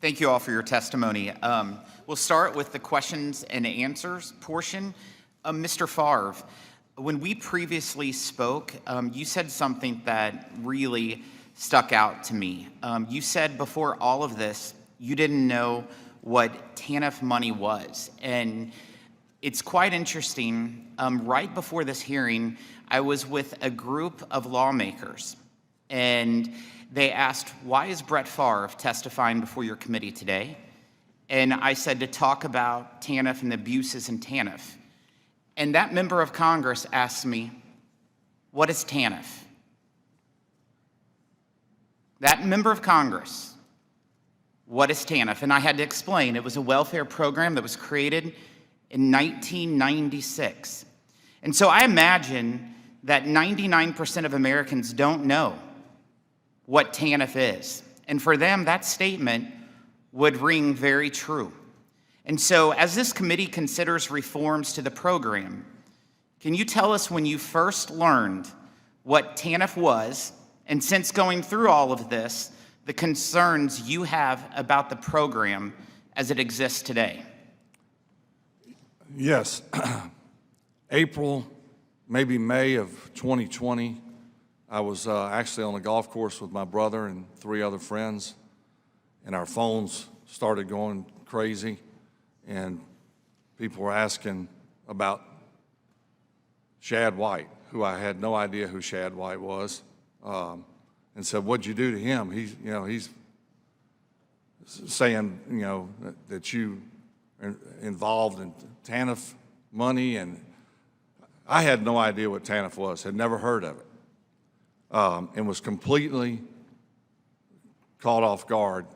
Thank you all for your testimony. We'll start with the questions and answers portion. Mr. Favre, when we previously spoke, you said something that really stuck out to me. You said before all of this, you didn't know what TANF money was. And it's quite interesting. Right before this hearing, I was with a group of lawmakers, and they asked, why is Brett Favre testifying before your committee today? And I said to talk about TANF and the abuses in TANF. And that member of Congress asked me, what is TANF? That member of Congress, what is TANF? And I had to explain, it was a welfare program that was created in 1996. And so I imagine that 99% of Americans don't know what TANF is. And for them, that statement would ring very true. And so as this committee considers reforms to the program, can you tell us when you first learned what TANF was, and since going through all of this, the concerns you have about the program as it exists today? Yes. April, maybe May of 2020, I was actually on a golf course with my brother and 3 other friends, and our phones started going crazy, and people were asking about Shad White, who I had no idea who Shad White was, and said, "What'd you do to him? He's saying, that you are involved in TANF money," and I had no idea what TANF was, had never heard of it. And was completely caught off guard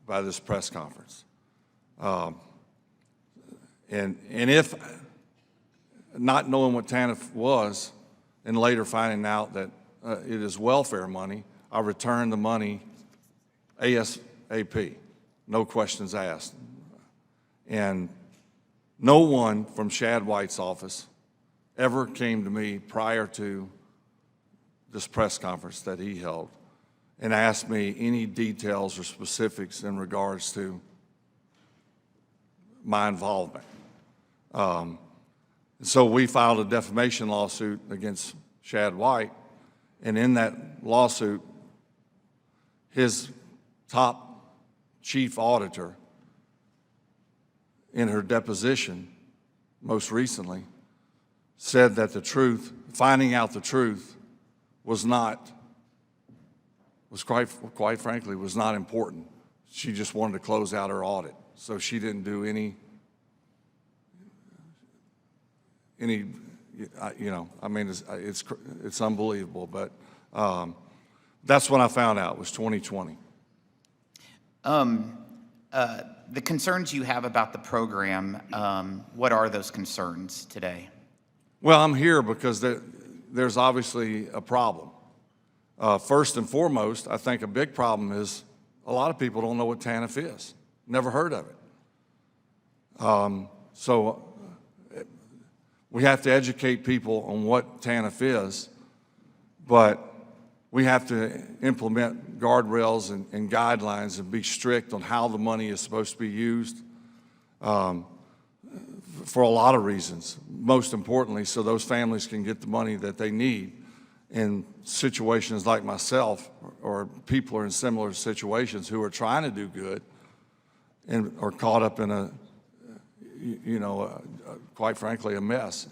by this press conference. And if not knowing what TANF was, and later finding out that it is welfare money, I returned the money ASAP, no questions asked. And no one from Shad White's office ever came to me prior to this press conference that he held and asked me any details or specifics in regards to my involvement. So we filed a defamation lawsuit against Shad White, and in that lawsuit, his top chief auditor, in her deposition most recently, said that the truth, finding out the truth, was quite frankly, was not important. She just wanted to close out her audit. So she didn't do any, it's unbelievable, but that's when I found out, was 2020. The concerns you have about the program, what are those concerns today? Well, I'm here because there's obviously a problem. First and foremost, I think a big problem is a lot of people don't know what TANF is, never heard of it. So we have to educate people on what TANF is, but we have to implement guardrails and guidelines and be strict on how the money is supposed to be used for a lot of reasons. Most importantly, so those families can get the money that they need in situations like myself, or people are in similar situations who are trying to do good and are caught up in quite frankly, a mess.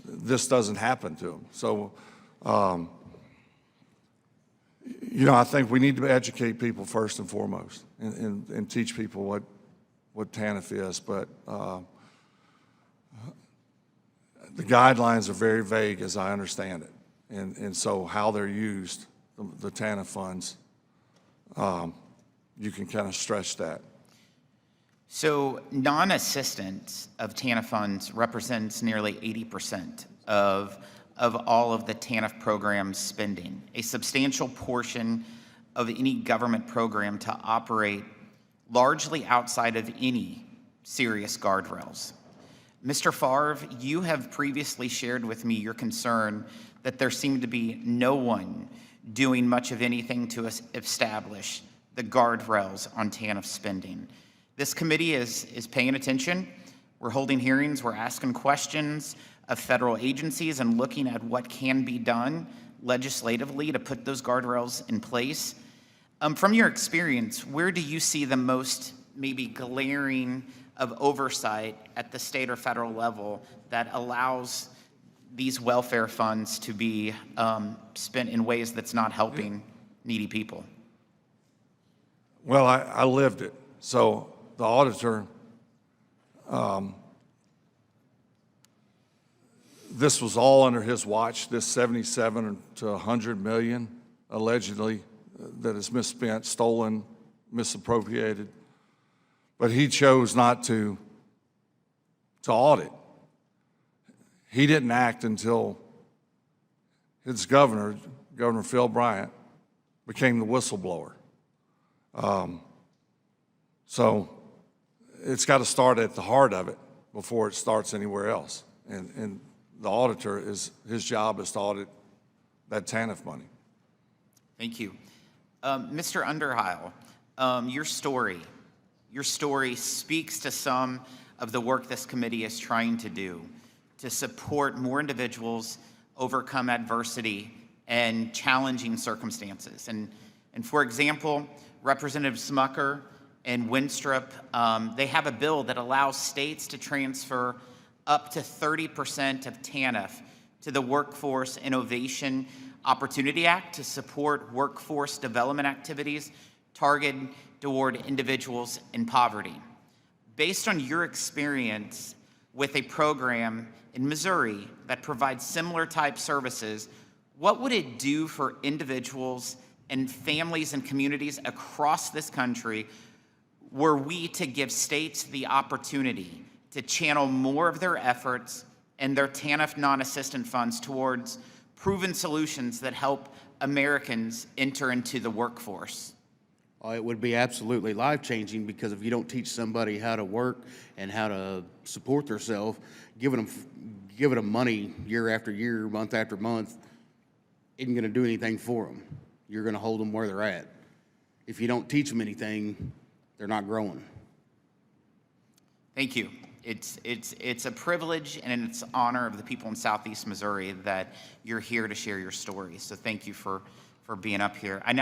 This doesn't happen to them. So, I think we need to educate people first and foremost and teach people what TANF is. But the guidelines are very vague, as I understand it. And so how they're used, the TANF funds, you can kind of stretch that. So non-assistance of TANF funds represents nearly 80% of all of the TANF program's spending, a substantial portion of any government program to operate largely outside of any serious guardrails. Mr. Favre, you have previously shared with me your concern that there seemed to be no one doing much of anything to establish the guardrails on TANF spending. This committee is paying attention. We're holding hearings, we're asking questions of federal agencies and looking at what can be done legislatively to put those guardrails in place. From your experience, where do you see the most maybe glaring of oversight at the state or federal level that allows these welfare funds to be spent in ways that's not helping needy people? Well, I lived it. So the auditor, this was all under his watch, this 77 to 100 million allegedly that is misspent, stolen, misappropriated. But he chose not to audit. He didn't act until his governor, Governor Phil Bryant, became the whistleblower. So it's got to start at the heart of it before it starts anywhere else. And the auditor, his job is to audit that TANF money. Thank you. Mr. Underheil, your story speaks to some of the work this committee is trying to do to support more individuals overcome adversity and challenging circumstances. And for example, Representative Smucker and Winstrup, they have a bill that allows states to transfer up to 30% of TANF to the Workforce Innovation Opportunity Act to support workforce development activities targeted toward individuals in poverty. Based on your experience with a program in Missouri that provides similar type services, what would it do for individuals and families and communities across this country were we to give states the opportunity to channel more of their efforts and their TANF non-assistant funds towards proven solutions that help Americans enter into the workforce? It would be absolutely life-changing, because if you don't teach somebody how to work and how to support themselves, giving them money year after year, month after month, isn't going to do anything for them. You're going to hold them where they're at. If you don't teach them anything, they're not growing. Thank you. It's a privilege and it's an honor of the people in Southeast Missouri that you're here to share your story. So thank you for being up here. I now